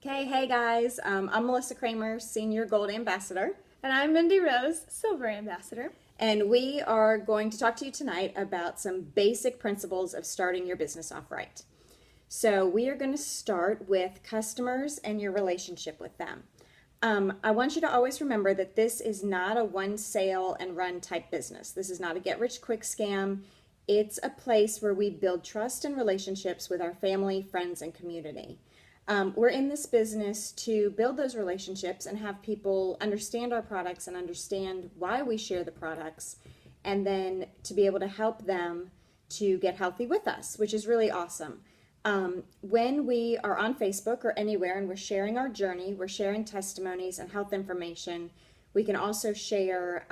Okay, hey guys, I'm Melissa Kramer, Senior Gold Ambassador, And I'm Mindy Rose, Silver Ambassador. and we are going to talk to you tonight about some basic principles of starting your business off right. So, we are going to start with customers and your relationship with them. I want you to always remember that this is not a one sale and run type business. This is not a get rich quick scam. It's a place where we build trust and relationships with our family, friends, and community. We're in this business to build those relationships and have people understand our products and understand why we share the products, and then to be able to help them to get healthy with us, which is really awesome. When we are on Facebook or anywhere and we're sharing our journey, we're sharing testimonies and health information, we can also share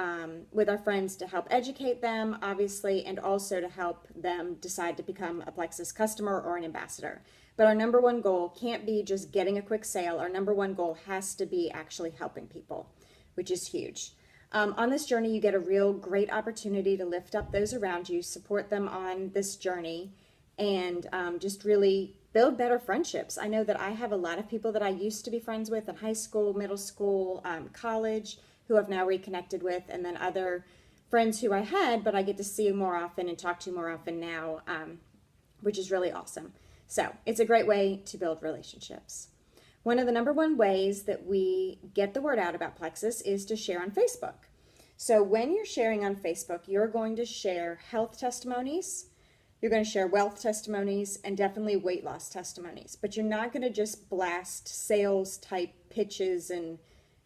with our friends to help educate them, obviously, and also to help them decide to become a Plexus customer or an ambassador. But our number one goal can't be just getting a quick sale. Our number one goal has to be actually helping people, which is huge. On this journey, you get a real great opportunity to lift up those around you, support them on this journey, and just really build better friendships. I know that I have a lot of people that I used to be friends with in high school, middle school, college, who I've now reconnected with, and then other friends who I had, but I get to see more often and talk to more often now, which is really awesome. So it's a great way to build relationships. One of the number one ways that we get the word out about Plexus is to share on Facebook. So when you're sharing on Facebook, you're going to share health testimonies, you're going to share wealth testimonies, and definitely weight loss testimonies. But you're not going to just blast sales type pitches and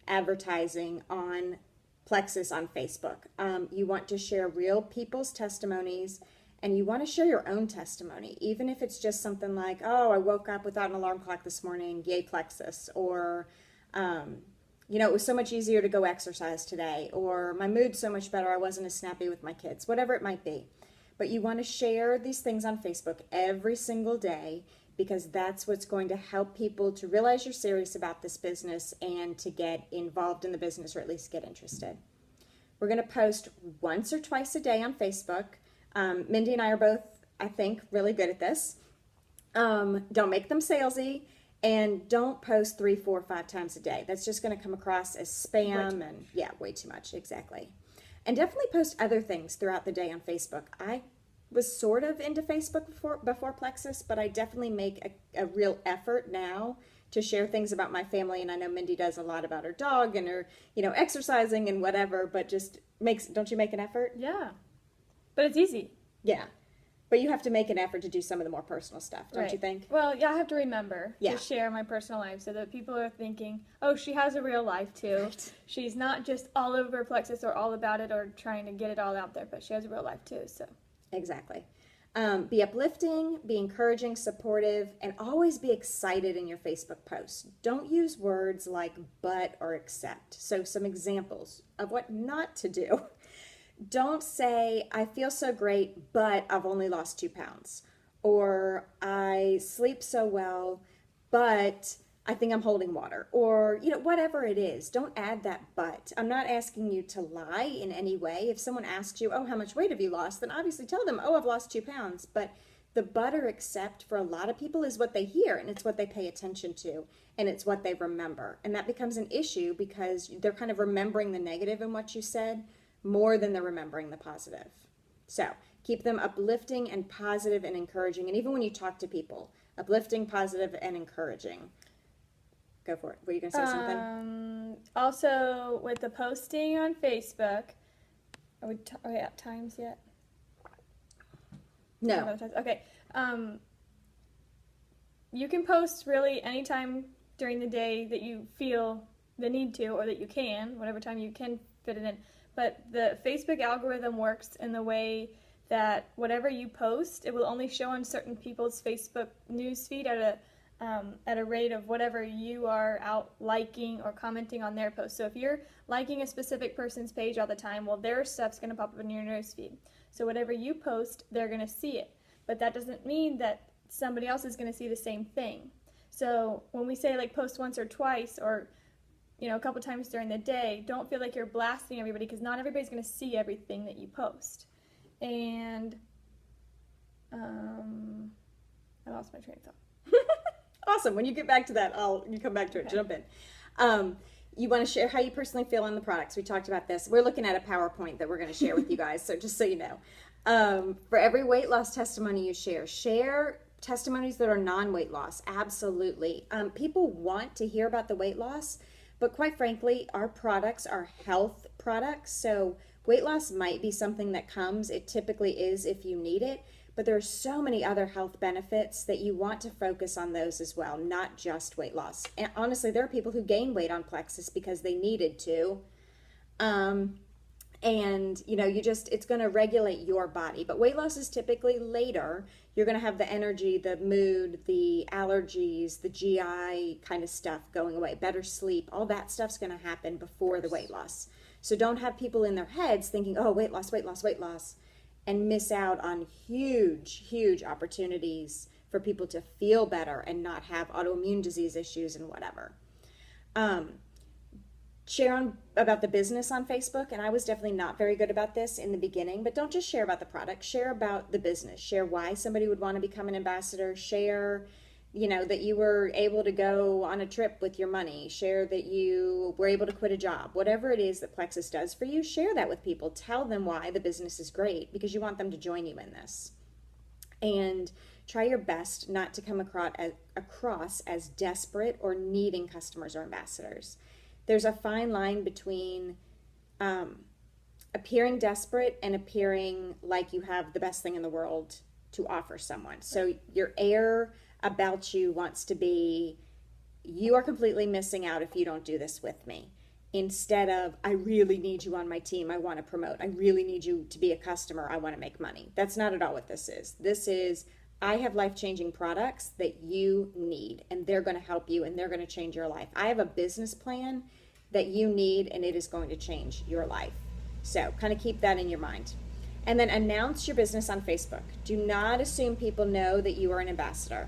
advertising on Plexus on Facebook. You want to share real people's testimonies, and you want to share your own testimony, even if it's just something like, oh, I woke up without an alarm clock this morning, yay Plexus, or it was so much easier to go exercise today, or my mood's so much better, I wasn't as snappy with my kids, whatever it might be. But you want to share these things on Facebook every single day, because that's what's going to help people to realize you're serious about this business and to get involved in the business, or at least get interested. We're going to post once or twice a day on Facebook. Mindy and I are both, I think, really good at this. Don't make them salesy, and don't post 3, 4, 5 times a day. That's just going to come across as spam and way too much, exactly. And definitely post other things throughout the day on Facebook. I was sort of into Facebook before Plexus, but I definitely make a real effort now to share things about my family, and I know Mindy does a lot about her dog and her, exercising and whatever, but don't you make an effort? Yeah. But it's easy. Yeah. But you have to make an effort to do some of the more personal stuff, don't you think? Well, yeah, I have to remember to share my personal life so that people are thinking, oh, she has a real life too. Right. She's not just all over Plexus or all about it or trying to get it all out there, but she has a real life too. So exactly. Be uplifting, be encouraging, supportive, and always be excited in your Facebook posts. Don't use words like but or except. So some examples of what not to do. Don't say, I feel so great, but I've only lost 2 pounds. Or I sleep so well, but I think I'm holding water. Or, whatever it is. Don't add that but. I'm not asking you to lie in any way. If someone asks you, oh, how much weight have you lost? Then obviously tell them, oh, I've lost 2 pounds. But the but or except for a lot of people is what they hear, and it's what they pay attention to, and it's what they remember. And that becomes an issue because they're kind of remembering the negative in what you said more than they're remembering the positive. So keep them uplifting and positive and encouraging. And even when you talk to people, uplifting, positive, and encouraging. Go for it. Were you going to say something? Also, with the posting on Facebook, are we at times yet? No. Okay. You can post really anytime during the day that you feel the need to, or that you can, whatever time you can fit it in. But the Facebook algorithm works in the way that whatever you post, it will only show on certain people's Facebook newsfeed at a rate of whatever you are out liking or commenting on their post. So if you're liking a specific person's page all the time, well, their stuff's going to pop up in your newsfeed. So whatever you post, they're going to see it. But that doesn't mean that somebody else is going to see the same thing. So when we say like post once or twice, or a couple times during the day, don't feel like you're blasting everybody, because not everybody's going to see everything that you post. And I lost my train of thought. Awesome. When you get back to that, you come back to it. Okay. Jump in. You want to share how you personally feel on the products. We talked about this. We're looking at a PowerPoint that we're going to share with you guys. So just so you know, for every weight loss testimony you share testimonies that are non-weight loss. Absolutely. People want to hear about the weight loss, but quite frankly, our products are health products. So weight loss might be something that comes. It typically is if you need it. But there are so many other health benefits that you want to focus on those as well, not just weight loss. And honestly, there are people who gain weight on Plexus because they needed to. And it's going to regulate your body. But weight loss is typically later. You're going to have the energy, the mood, the allergies, the GI kind of stuff going away, better sleep. All that stuff's going to happen before the weight loss. So don't have people in their heads thinking, oh, weight loss, weight loss, weight loss, and miss out on huge, huge opportunities for people to feel better and not have autoimmune disease issues and whatever. Share about the business on Facebook, and I was definitely not very good about this in the beginning, but don't just share about the product, share about the business, share why somebody would want to become an ambassador, share that you were able to go on a trip with your money, share that you were able to quit a job, whatever it is that Plexus does for you, share that with people. Tell them why the business is great because you want them to join you in this. And try your best not to come across as desperate or needing customers or ambassadors. There's a fine line between appearing desperate and appearing like you have the best thing in the world to offer someone. So your air about you wants to be, you are completely missing out if you don't do this with me. Instead of, I really need you on my team, I want to promote. I really need you to be a customer, I want to make money. That's not at all what this is. This is, I have life-changing products that you need, and they're going to help you, and they're going to change your life. I have a business plan that you need, and it is going to change your life. So kind of keep that in your mind. And then announce your business on Facebook. Do not assume people know that you are an ambassador.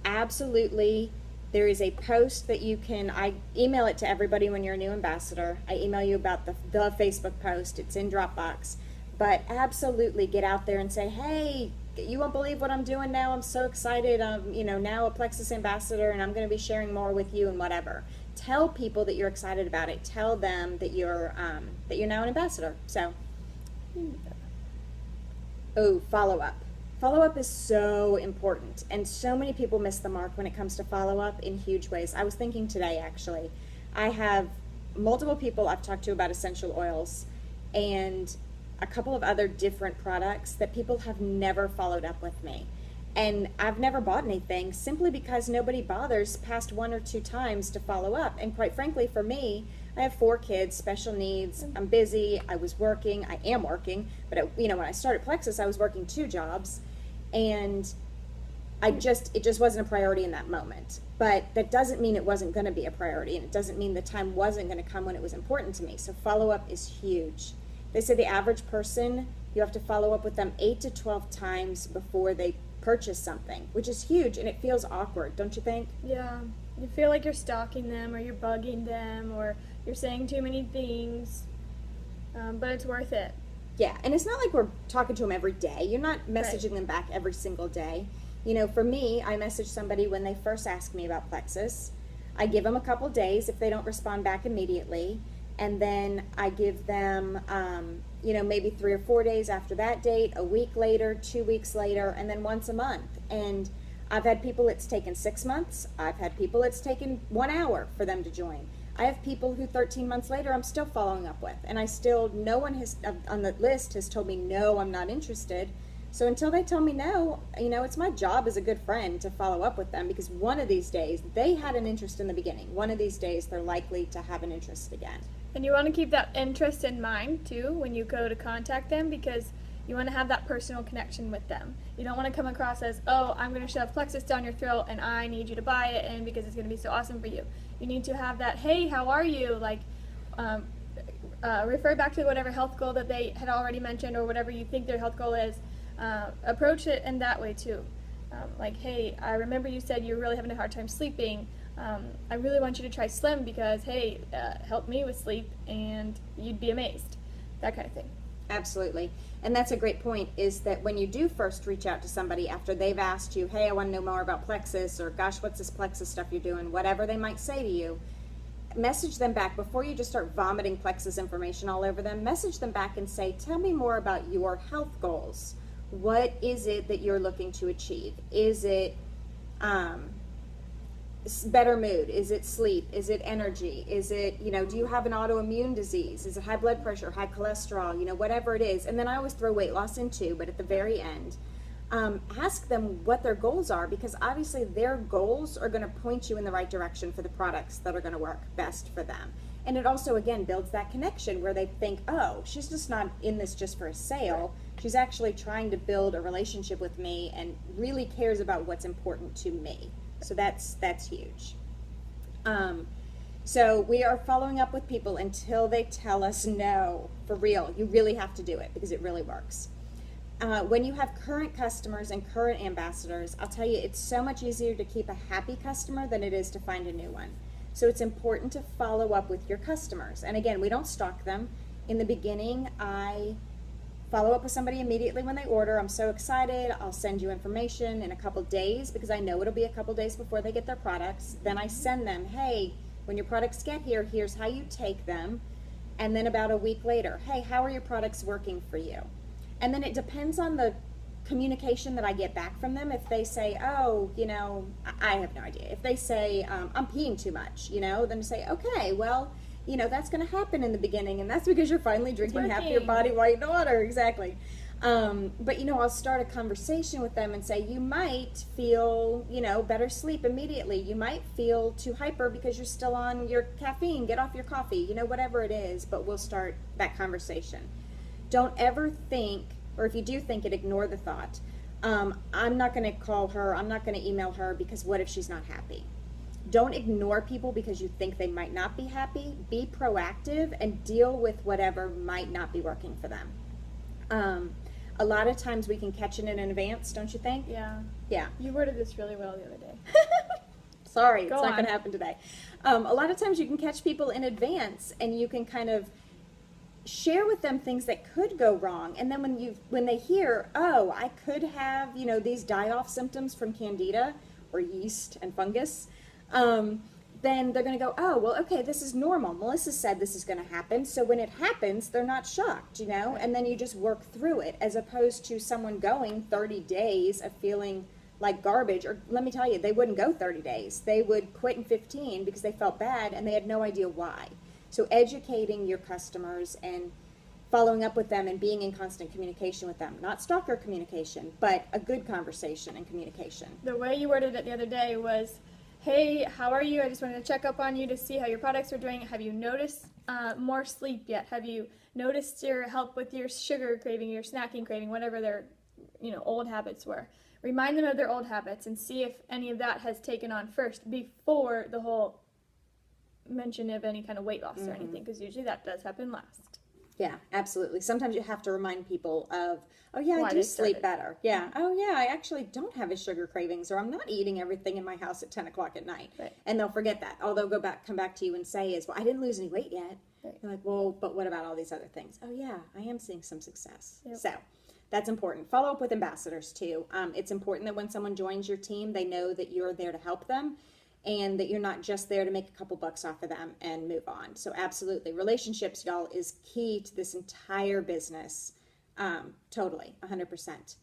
Absolutely, there is a post that I email it to everybody when you're a new ambassador. I email you about the Facebook post. It's in Dropbox. But absolutely get out there and say, hey, you won't believe what I'm doing now. I'm so excited. I'm, now a Plexus ambassador, and I'm going to be sharing more with you and whatever. Tell people that you're excited about it. Tell them that you're now an ambassador. So, follow-up. Follow-up is so important, and so many people miss the mark when it comes to follow-up in huge ways. I was thinking today, actually, I have multiple people I've talked to about essential oils and a couple of other different products that people have never followed up with me. And I've never bought anything simply because nobody bothers past 1 or 2 times to follow up. And quite frankly, for me, I have 4 kids, special needs. I'm busy. I was working. I am working. But when I started Plexus, I was working 2 jobs. And it just wasn't a priority in that moment. But that doesn't mean it wasn't going to be a priority, and it doesn't mean the time wasn't going to come when it was important to me. So follow-up is huge. They say the average person, you have to follow up with them 8 to 12 times before they purchase something, which is huge, and it feels awkward, don't you think? Yeah. You feel like you're stalking them, or you're bugging them, or you're saying too many things, but it's worth it. Yeah, and it's not like we're talking to them every day. You're not messaging them back every single day. For me, I message somebody when they first ask me about Plexus. I give them a couple days if they don't respond back immediately, and then I give them, maybe 3 or 4 days after that date, a week later, 2 weeks later, and then once a month. And I've had people it's taken 6 months. I've had people it's taken 1 hour for them to join. I have people who 13 months later I'm still following up with, and no one has on the list has told me no, I'm not interested. So until they tell me no, it's my job as a good friend to follow up with them, because one of these days they had an interest in the beginning. One of these days they're likely to have an interest again. And you want to keep that interest in mind too when you go to contact them, because you want to have that personal connection with them. You don't want to come across as, oh, I'm going to shove Plexus down your throat and I need you to buy it, and because it's going to be so awesome for you. You need to have that, hey, how are you? Refer back to whatever health goal that they had already mentioned, or whatever you think their health goal is. Approach it in that way too. Hey, I remember you said you're really having a hard time sleeping. I really want you to try Slim because, hey, help me with sleep, and you'd be amazed. That kind of thing. Absolutely. And that's a great point, is that when you do first reach out to somebody after they've asked you, hey, I want to know more about Plexus, or gosh, what's this Plexus stuff you're doing, whatever they might say to you, message them back before you just start vomiting Plexus information all over them. Message them back and say, tell me more about your health goals. What is it that you're looking to achieve? Is it better mood? Is it sleep? Is it energy? Is it, do you have an autoimmune disease? Is it high blood pressure, high cholesterol, whatever it is? And then I always throw weight loss in too, but at the very end, ask them what their goals are, because obviously their goals are going to point you in the right direction for the products that are going to work best for them. And it also, again, builds that connection where they think, oh, she's just not in this just for a sale. She's actually trying to build a relationship with me and really cares about what's important to me. So that's huge. So we are following up with people until they tell us no. For real, you really have to do it because it really works. When you have current customers and current ambassadors, I'll tell you, it's so much easier to keep a happy customer than it is to find a new one. So it's important to follow up with your customers. And again, we don't stalk them. In the beginning, I follow up with somebody immediately when they order. I'm so excited. I'll send you information in a couple days because I know it'll be a couple days before they get their products. Then I send them, hey, when your products get here, here's how you take them. And then about a week later, hey, how are your products working for you? And then it depends on the communication that I get back from them. If they say, oh, I have no idea. If they say, I'm peeing too much, then say, okay, well, that's going to happen in the beginning, and that's because you're finally drinking half your body weight in water. Exactly. But, I'll start a conversation with them and say, you might feel, better sleep immediately. You might feel too hyper because you're still on your caffeine. Get off your coffee, whatever it is, but we'll start that conversation. Don't ever think, or if you do think it, ignore the thought. I'm not going to call her, I'm not going to email her because what if she's not happy? Don't ignore people because you think they might not be happy. Be proactive and deal with whatever might not be working for them. A lot of times we can catch it in advance, don't you think? Yeah. Yeah. You worded this really well the other day. Sorry, it's not going to happen today. A lot of times you can catch people in advance and you can kind of share with them things that could go wrong, and then when they hear, oh, I could have these die-off symptoms from candida or yeast and fungus, then they're going to go, oh, well, okay, this is normal. Melissa said this is going to happen, so when it happens, they're not shocked, and then you just work through it, as opposed to someone going 30 days of feeling like garbage. Or let me tell you, they wouldn't go 30 days. They would quit in 15 because they felt bad and they had no idea why. So educating your customers and following up with them and being in constant communication with them. Not stalker communication, but a good conversation and communication. The way you worded it the other day was, hey, how are you? I just wanted to check up on you to see how your products are doing. Have you noticed more sleep yet? Have you noticed your help with your sugar craving, your snacking craving, whatever their old habits were? Remind them of their old habits and see if any of that has taken on first before the whole mention of any kind of weight loss or anything, because usually that does happen last. Yeah, absolutely. Sometimes you have to remind people of, oh yeah, why I do sleep better. Yeah. Oh yeah, I actually don't have a sugar cravings, or I'm not eating everything in my house at 10 o'clock at night. Right. And they'll forget that. All they'll come back to you and say is, well, I didn't lose any weight yet. Right. You're like, well, but what about all these other things? Oh yeah, I am seeing some success. Yep. So that's important. Follow up with ambassadors too. It's important that when someone joins your team, they know that you're there to help them, and that you're not just there to make a couple bucks off of them and move on. So absolutely. Relationships, y'all, is key to this entire business. Totally, 100%.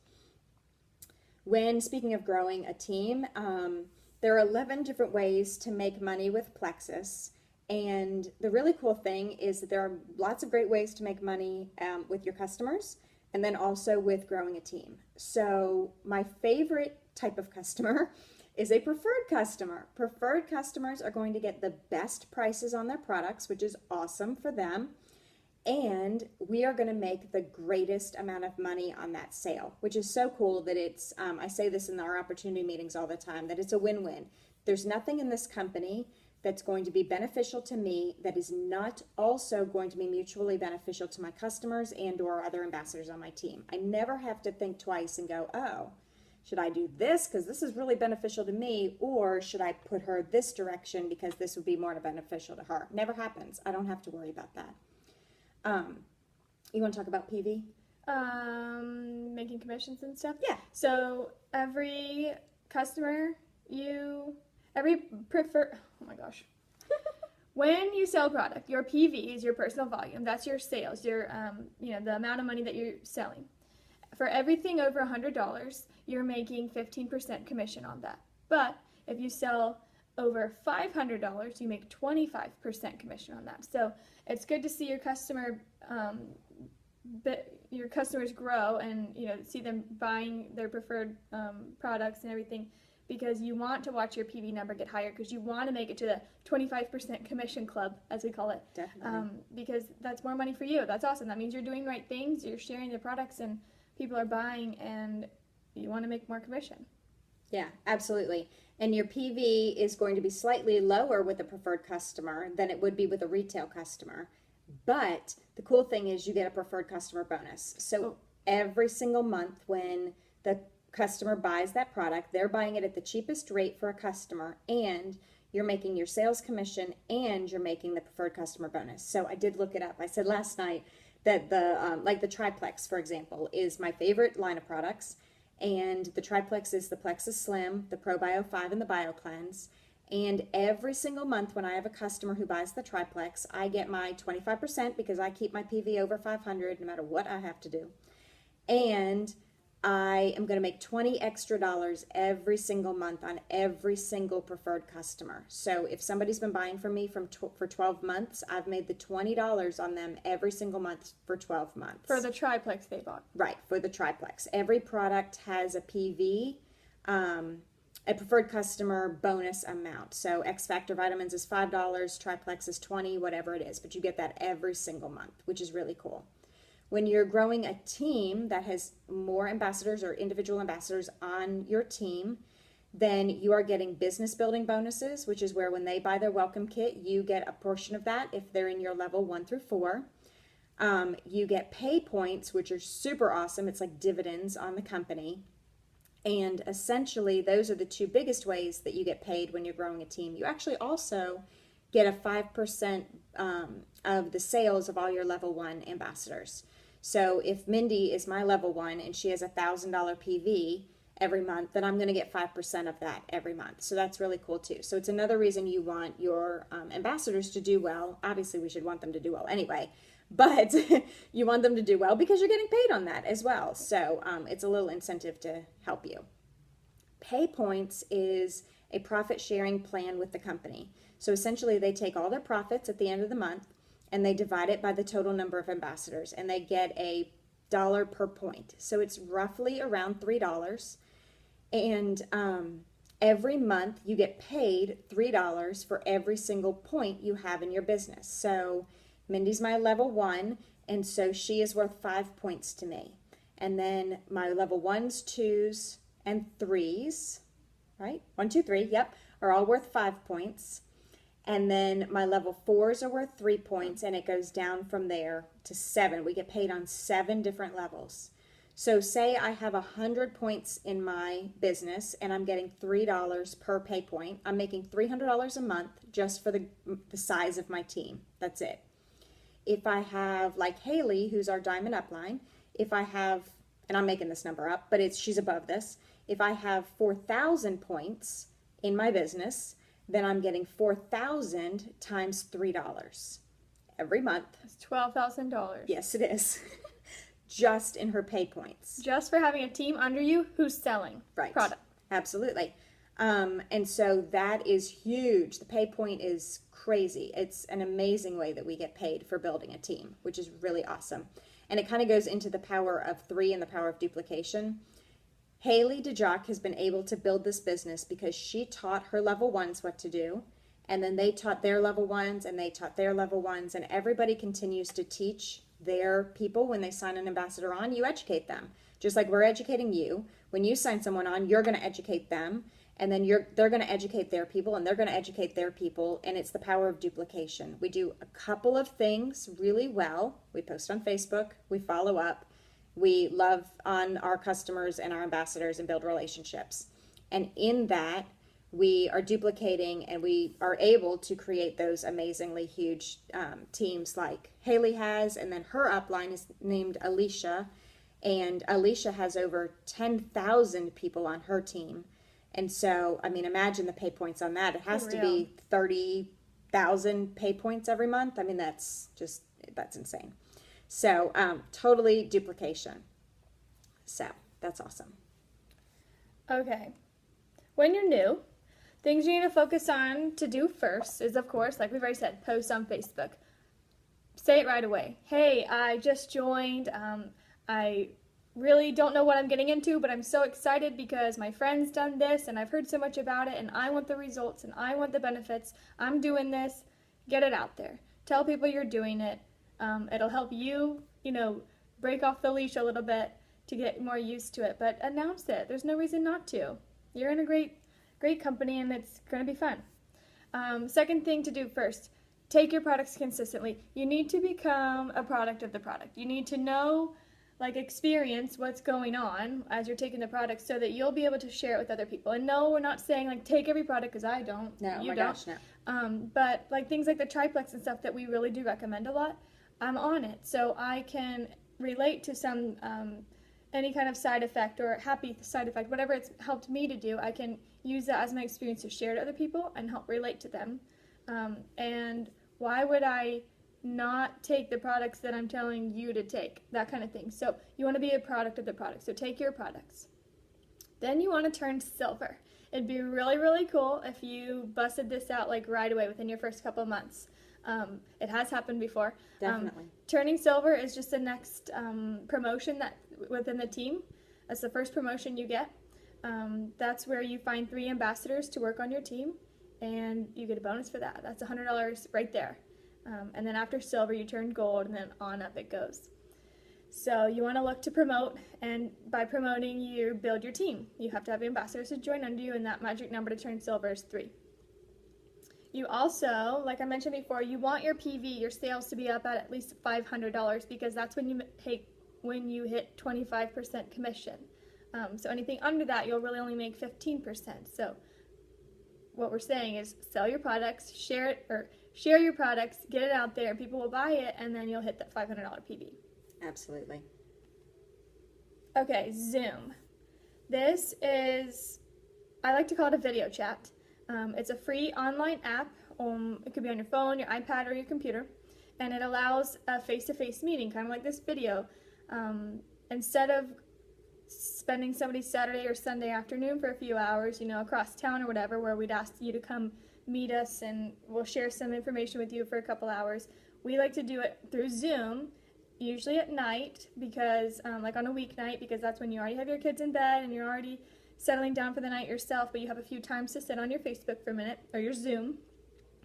When speaking of growing a team, there are 11 different ways to make money with Plexus. And the really cool thing is that there are lots of great ways to make money with your customers, and then also with growing a team. So my favorite type of customer is a preferred customer. Preferred customers are going to get the best prices on their products, which is awesome for them. And we are going to make the greatest amount of money on that sale, which is so cool that it's, I say this in our opportunity meetings all the time, that it's a win-win. There's nothing in this company that's going to be beneficial to me that is not also going to be mutually beneficial to my customers and or other ambassadors on my team. I never have to think twice and go, oh, should I do this because this is really beneficial to me, or should I put her this direction because this would be more beneficial to her? Never happens. I don't have to worry about that. You want to talk about PV? Making commissions and stuff. Yeah. So every customer oh my gosh. When you sell product, your PV is your personal volume. That's your sales, your the amount of money that you're selling. For everything over $100, you're making 15% commission on that. But if you sell over $500, you make 25% commission on that. So it's good to see your customers grow and see them buying their preferred products and everything, because you want to watch your PV number get higher, because you want to make it to the 25% commission club, as we call it. Definitely. Because that's more money for you. That's awesome. That means you're doing the right things, you're sharing the products, and people are buying, and you want to make more commission. Yeah, absolutely. And your PV is going to be slightly lower with a preferred customer than it would be with a retail customer. But the cool thing is you get a preferred customer bonus. So every single month when the customer buys that product, they're buying it at the cheapest rate for a customer, and you're making your sales commission and you're making the preferred customer bonus. So I did look it up. I said last night that the triplex, for example, is my favorite line of products. And the triplex is the Plexus Slim, the ProBio 5, and the BioCleanse. And every single month when I have a customer who buys the triplex, I get my 25% because I keep my PV over 500 no matter what I have to do. And I am going to make $20 extra every single month on every single preferred customer. So if somebody's been buying from me for 12 months, I've made the $20 on them every single month for 12 months. For the triplex they bought. Right, for the triplex. Every product has a PV, a preferred customer bonus amount. So X Factor Vitamins is $5, triplex is $20, whatever it is. But you get that every single month, which is really cool. When you're growing a team that has more ambassadors or individual ambassadors on your team, then you are getting business building bonuses, which is where when they buy their welcome kit, you get a portion of that if they're in your level 1 through 4. You get pay points, which are super awesome. It's like dividends on the company. And essentially, those are the two biggest ways that you get paid when you're growing a team. You actually also get a 5% of the sales of all your level 1 ambassadors. So if Mindy is my level 1 and she has $1,000 PV every month, then I'm going to get 5% of that every month. So that's really cool too. So it's another reason you want your ambassadors to do well. Obviously, we should want them to do well anyway, but you want them to do well because you're getting paid on that as well. So it's a little incentive to help you. Pay points is a profit sharing plan with the company. So essentially, they take all their profits at the end of the month and they divide it by the total number of ambassadors, and they get a dollar per point. So it's roughly around $3. And every month you get paid $3 for every single point you have in your business. So Mindy's my level 1, and so she is worth 5 points to me. And then my level 1s, 2s, and 3s, right? 1, 2, 3, yep, are all worth 5 points. And then my level 4s are worth 3 points, and it goes down from there to 7. We get paid on 7 different levels. So say I have 100 points in my business and I'm getting $3 per pay point. I'm making $300 a month just for the size of my team. That's it. If I have, like Haley, who's our diamond upline, if I have, and I'm making this number up, but she's above this. If I have 4,000 points in my business, then I'm getting 4,000 times $3 every month. That's $12,000. Yes, it is. Just in her pay points. Just for having a team under you who's selling product. Absolutely. And so that is huge. The pay point is crazy. It's an amazing way that we get paid for building a team, which is really awesome. And it kind of goes into the power of 3 and the power of duplication. Haley DeJock has been able to build this business because she taught her level 1s what to do, and then they taught their level 1s, and they taught their level 1s, and everybody continues to teach their people. When they sign an ambassador on, you educate them. Just like we're educating you. When you sign someone on, you're going to educate them, and then they're going to educate their people, and they're going to educate their people, and it's the power of duplication. We do a couple of things really well. We post on Facebook. We follow up. We love on our customers and our ambassadors and build relationships. And in that, we are duplicating and we are able to create those amazingly huge teams like Haley has. And then her upline is named Alicia. And Alicia has over 10,000 people on her team. And so, I mean, imagine the pay points on that. It has to be 30,000 pay points every month. I mean, that's insane. So, totally duplication. So, that's awesome. Okay. When you're new, things you need to focus on to do first is, of course, like we've already said, post on Facebook. Say it right away. Hey, I just joined. I really don't know what I'm getting into, but I'm so excited because my friend's done this and I've heard so much about it and I want the results and I want the benefits. I'm doing this. Get it out there. Tell people you're doing it. It'll help you, break off the leash a little bit to get more used to it, but announce it. There's no reason not to. You're in a great company and it's going to be fun. Second thing to do first, take your products consistently. You need to become a product of the product. You need to know, experience what's going on as you're taking the product so that you'll be able to share it with other people. And no, we're not saying take every product, because I don't. No, you my don't. gosh, no. But things like the triplex and stuff that we really do recommend a lot, I'm on it. So I can relate to some any kind of side effect or happy side effect, whatever it's helped me to do. I can use that as my experience to share to other people and help relate to them. And why would I not take the products that I'm telling you to take? That kind of thing. So you want to be a product of the product. So take your products. Then you want to turn silver. It'd be really, really cool if you busted this out right away within your first couple of months. It has happened before. Definitely. Turning silver is just the next promotion that within the team. That's the first promotion you get. That's where you find 3 ambassadors to work on your team, and you get a bonus for that. That's $100 right there. And then after silver, you turn gold, and then on up it goes. So you want to look to promote, and by promoting, you build your team. You have to have ambassadors to join under you, and that magic number to turn silver is 3. You also, like I mentioned before, you want your PV, your sales, to be up at least $500, because that's when you hit 25% commission. So anything under that, you'll really only make 15%. So what we're saying is sell your products, share your products, get it out there, people will buy it, and then you'll hit that $500 PV. Absolutely. Okay, Zoom. This is, I like to call it a video chat. It's a free online app. It could be on your phone, your iPad, or your computer, and it allows a face-to-face meeting, kind of like this video. Instead of spending somebody's Saturday or Sunday afternoon for a few hours, across town or whatever, where we'd ask you to come meet us and we'll share some information with you for a couple hours, we like to do it through Zoom, usually at night, because on a weeknight, because that's when you already have your kids in bed and you're already settling down for the night yourself, but you have a few times to sit on your Facebook for a minute, or your Zoom,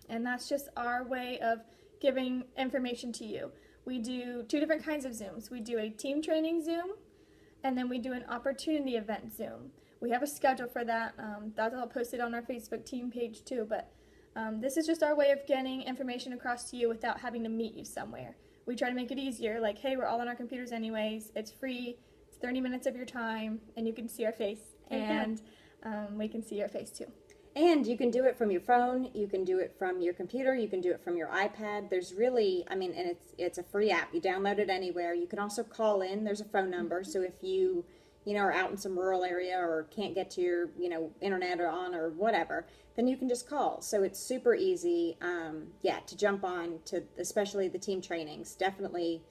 and that's just our way of giving information to you. We do 2 different kinds of Zooms. We do a team training Zoom, and then we do an opportunity event Zoom. We have a schedule for that. That's all posted on our Facebook team page too, but this is just our way of getting information across to you without having to meet you somewhere. We try to make it easier, hey, we're all on our computers anyways, it's free, it's 30 minutes of your time, and you can see our face. And we can see your face too. And you can do it from your phone, you can do it from your computer, you can do it from your iPad. There's really, and it's a free app. You download it anywhere. You can also call in. There's a phone number. So if you are out in some rural area or can't get to your, internet or whatever, then you can just call. So it's super easy, to jump on to, especially the team trainings. Definitely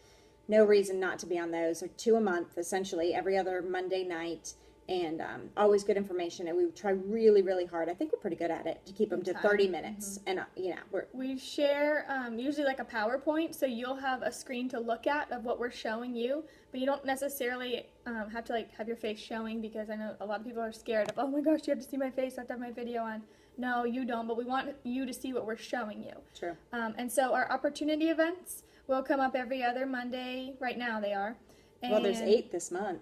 no reason not to be on those. Or 2 a month, essentially, every other Monday night. And always good information, and we try really, really hard. I think we're pretty good at it to keep them to 30 minutes. Mm-hmm. And we share usually a PowerPoint, so you'll have a screen to look at of what we're showing you, but you don't necessarily have to have your face showing, because I know a lot of people are scared of, oh my gosh, you have to see my face, I have to have my video on. No, you don't, but we want you to see what we're showing you. True. And so our opportunity events will come up every other Monday. Right now they are. And there's 8 this month.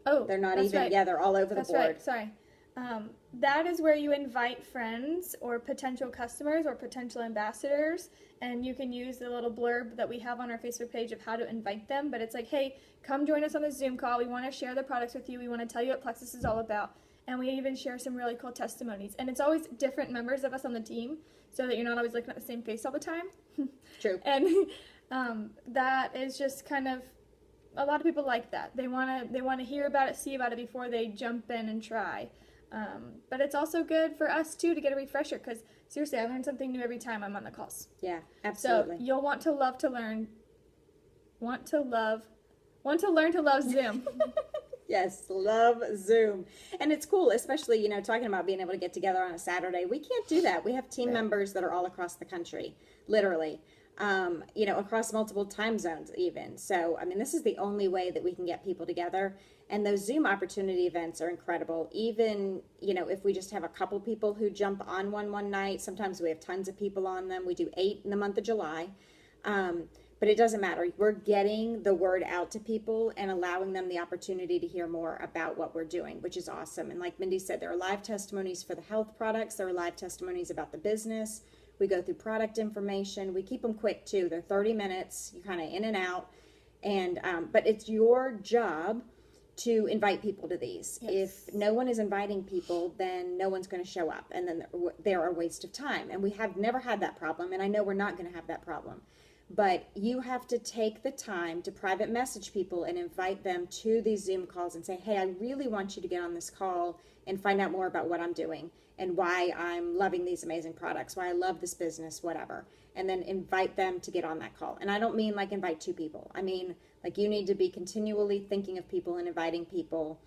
Oh, they're not even, right. They're all over the board. That's right, sorry. That is where you invite friends or potential customers or potential ambassadors, and you can use the little blurb that we have on our Facebook page of how to invite them, but it's hey, come join us on the Zoom call. We want to share the products with you. We want to tell you what Plexus is all about, And we even share some really cool testimonies. And it's always different members of us on the team so that you're not always looking at the same face all the time. True. And that is just kind of, a lot of people like that. They want to hear about it, see about it before they jump in and try. But it's also good for us too to get a refresher, because seriously, I learn something new every time I'm on the calls. Yeah, absolutely. So you'll want to learn to love Zoom. Yes, love Zoom. And it's cool, especially, you know, talking about being able to get together on a Saturday. We can't do that. We have team members that are all across the country, literally, you know, across multiple time zones even. So, I mean, this is the only way that we can get people together. And those Zoom opportunity events are incredible. Even, you know, if we just have a couple people who jump on one night, sometimes we have tons of people on them. We do 8 in the month of July. But it doesn't matter. We're getting the word out to people and allowing them the opportunity to hear more about what we're doing, which is awesome. And like Mindy said, there are live testimonies for the health products. There are live testimonies about the business. We go through product information. We keep them quick too. They're 30 minutes. You kind of in and out. And but it's your job to invite people to these. Yes. If no one is inviting people, then no one's going to show up. And then they're a waste of time. And we have never had that problem. And I know we're not going to have that problem. But you have to take the time to private message people and invite them to these Zoom calls and say, hey, I really want you to get on this call and find out more about what I'm doing and why I'm loving these amazing products, why I love this business, whatever. And then invite them to get on that call. And I don't mean like invite 2 people. I mean, like, you need to be continually thinking of people and inviting people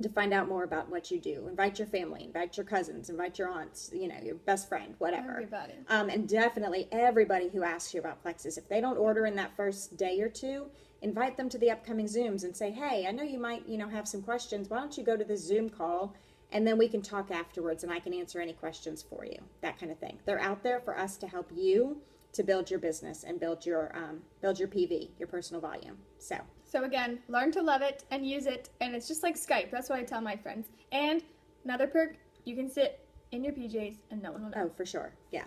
to find out more about what you do. Invite your family, invite your cousins, invite your aunts, you know, your best friend, whatever. Everybody. And definitely everybody who asks you about Plexus. If they don't order in that first day or 2, invite them to the upcoming Zooms and say, hey, I know you might, you know, have some questions. Why don't you go to this Zoom call and then we can talk afterwards and I can answer any questions for you, that kind of thing. They're out there for us to help you to build your business and build your PV, your personal volume. So again, learn to love it and use it, and it's just like Skype. That's what I tell my friends. And another perk, you can sit in your PJs and no one will know. Oh, for sure. Yeah.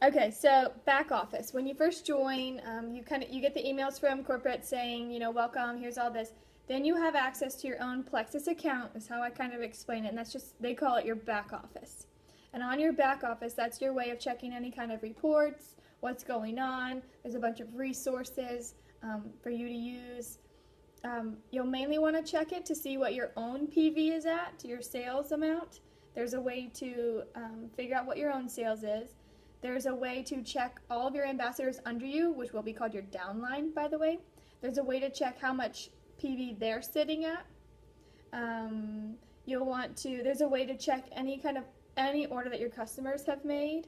Okay, so back office. When you first join, you get the emails from corporate saying, you know, welcome, here's all this. Then you have access to your own Plexus account, is how I kind of explain it, and that's just, they call it your back office. And on your back office, that's your way of checking any kind of reports, what's going on. There's a bunch of resources for you to use. You'll mainly want to check it to see what your own PV is at, your sales amount. There's a way to figure out what your own sales is. There's a way to check all of your ambassadors under you, which will be called your downline, by the way. There's a way to check how much PV they're sitting at. There's a way to check any order that your customers have made.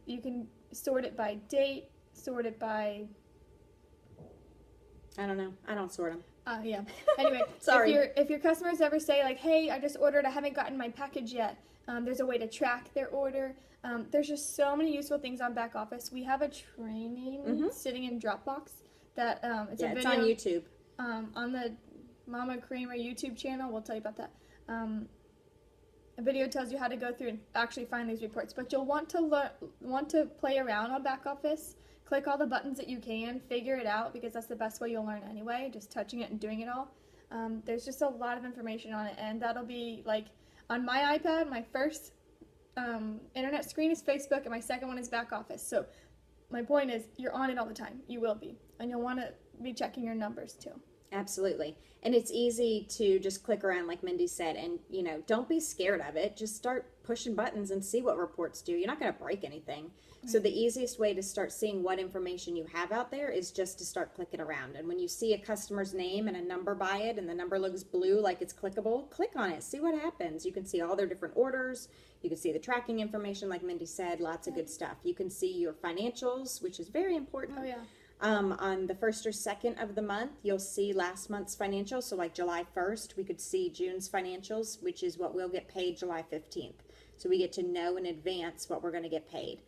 You can sort it by date, sort it by... I don't know. I don't sort them. Yeah. Anyway, Sorry. If your customers ever say like, hey, I just ordered, I haven't gotten my package yet, there's a way to track their order. There's just so many useful things on back office. We have a training sitting in Dropbox that it's a video. It's on YouTube. On the Mama Creamer YouTube channel, we'll tell you about that. A video tells you how to go through and actually find these reports, but you'll want to play around on back office. Click all the buttons that you can, figure it out, because that's the best way you'll learn anyway, just touching it and doing it all. There's just a lot of information on it, and that'll be like on my iPad. My first internet screen is Facebook, and my second one is back office. So my point is, you're on it all the time. You will be, and you'll want to be checking your numbers too. Absolutely. And it's easy to just click around like Mindy said, and, you know, don't be scared of it. Just start pushing buttons and see what reports do. You're not going to break anything. Right. So the easiest way to start seeing what information you have out there is just to start clicking around. And when you see a customer's name and a number by it and the number looks blue like it's clickable, click on it. See what happens. You can see all their different orders. You can see the tracking information like Mindy said, lots of good stuff. You can see your financials, which is very important. Oh, yeah. On the 1st or 2nd of the month, you'll see last month's financials. So like July 1st, we could see June's financials, which is what we'll get paid July 15th. So we get to know in advance what we're going to get paid.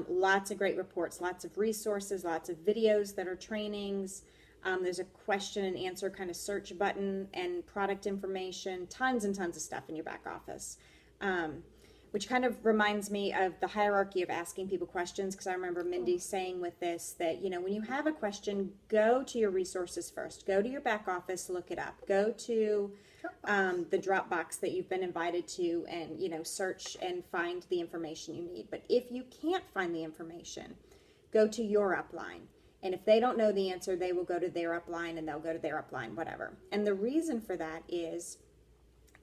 Lots of great reports, lots of resources, lots of videos that are trainings. There's a question and answer kind of search button and product information, tons and tons of stuff in your back office. which kind of reminds me of the hierarchy of asking people questions, because I remember Mindy saying with this that, you know, when you have a question, go to your resources first. Go to your back office, look it up. Go to the Dropbox that you've been invited to and, you know, search and find the information you need. But if you can't find the information, go to your upline. And if they don't know the answer, they will go to their upline and they'll go to their upline, whatever. And the reason for that is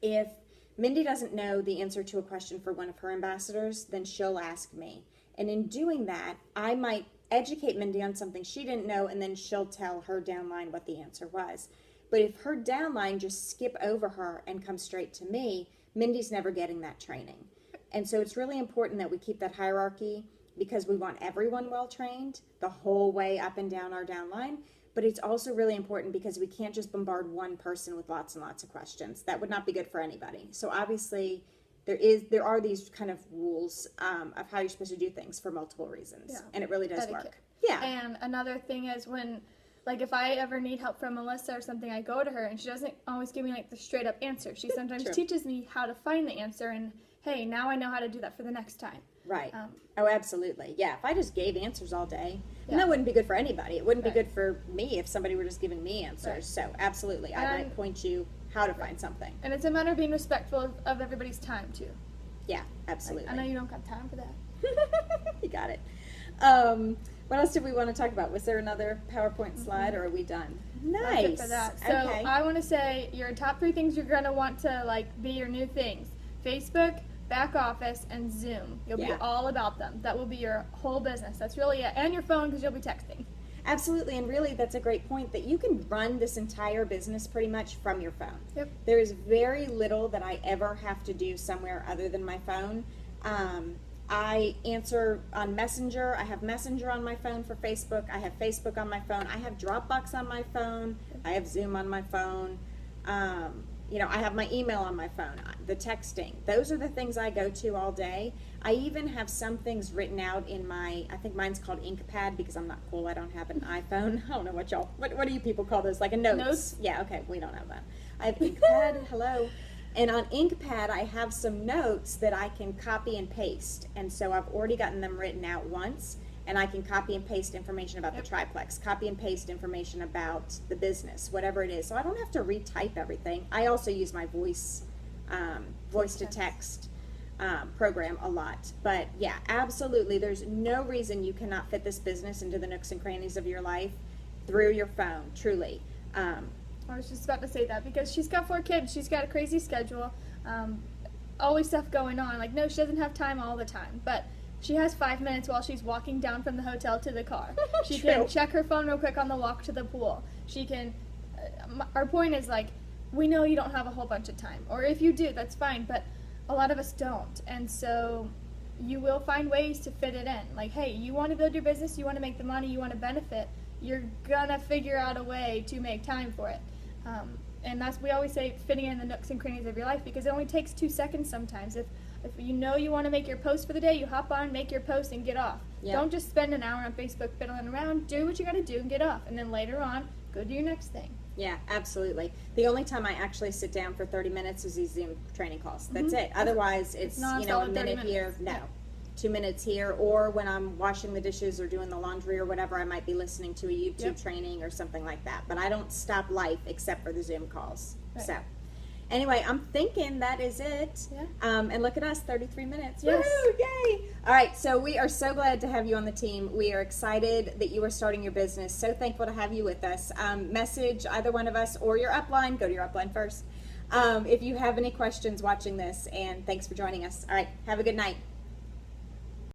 if Mindy doesn't know the answer to a question for one of her ambassadors, then she'll ask me. And in doing that, I might educate Mindy on something she didn't know, and then she'll tell her downline what the answer was. But if her downline just skip over her and come straight to me, Mindy's never getting that training. And so it's really important that we keep that hierarchy, because we want everyone well trained the whole way up and down our downline. But it's also really important because we can't just bombard one person with lots and lots of questions. That would not be good for anybody. So obviously there are these kind of rules of how you're supposed to do things for multiple reasons. Yeah. And it really does work. Yeah. And another thing is when, like, if I ever need help from Melissa or something, I go to her and she doesn't always give me like the straight up answer. She sometimes teaches me how to find the answer, and hey, now I know how to do that for the next time. Right. Oh, absolutely. Yeah. If I just gave answers all day, and that wouldn't be good for anybody. It wouldn't be good for me if somebody were just giving me answers. Right. So absolutely, I might point you how to find something. And it's a matter of being respectful of everybody's time too. Yeah, absolutely. I know you don't have time for that. You got it. What else did we want to talk about? Was there another PowerPoint slide, or are we done? Nice. That's it for that. So I want to say your top 3 things you're going to want to like be your new things: Facebook, back office, and Zoom. You'll be all about them. That will be your whole business. That's really it. And your phone, because you'll be texting. Absolutely, and really that's a great point, that you can run this entire business pretty much from your phone. Yep. There is very little that I ever have to do somewhere other than my phone. I answer on Messenger. I have Messenger on my phone for Facebook. I have Facebook on my phone. I have Dropbox on my phone. I have Zoom on my phone. You know, I have my email on my phone, the texting. Those are the things I go to all day. I even have some things written out in my, I think mine's called InkPad, because I'm not cool. I don't have an iPhone. I don't know what do you people call those? Like a notes? Notes? Yeah, okay, we don't have that. I have InkPad, hello. And on InkPad, I have some notes that I can copy and paste. And so I've already gotten them written out once. And I can copy and paste information about the triplex, copy and paste information about the business, whatever it is. So I don't have to retype everything. I also use my voice to text program a lot. But yeah, absolutely. There's no reason you cannot fit this business into the nooks and crannies of your life through your phone, truly. I was just about to say that, because she's got 4 kids. She's got a crazy schedule, always stuff going on. Like, no, she doesn't have time all the time, but she has 5 minutes while she's walking down from the hotel to the car. She can check her phone real quick on the walk to the pool. She can, our point is, like, we know you don't have a whole bunch of time. Or if you do, that's fine, but a lot of us don't. And so you will find ways to fit it in. Like, hey, you want to build your business, you want to make the money, you want to benefit, you're going to figure out a way to make time for it. And that's, we always say, fitting in the nooks and crannies of your life, because it only takes 2 seconds sometimes. If you know you want to make your post for the day, you hop on, make your post, and get off. Yep. Don't just spend an hour on Facebook fiddling around. Do what you got to do and get off. And then later on, go do your next thing. Yeah, absolutely. The only time I actually sit down for 30 minutes is these Zoom training calls. That's it. Otherwise, it's you know, a minute here. No. 2 minutes here, or when I'm washing the dishes or doing the laundry or whatever, I might be listening to a YouTube training or something like that. But I don't stop life except for the Zoom calls. Right. So anyway, I'm thinking that is it. Yeah. And look at us, 33 minutes. Yes. Woo, yay! All right, so we are so glad to have you on the team. We are excited that you are starting your business. So thankful to have you with us. Message either one of us or your upline. Go to your upline first. If you have any questions watching this, and thanks for joining us. All right, have a good night.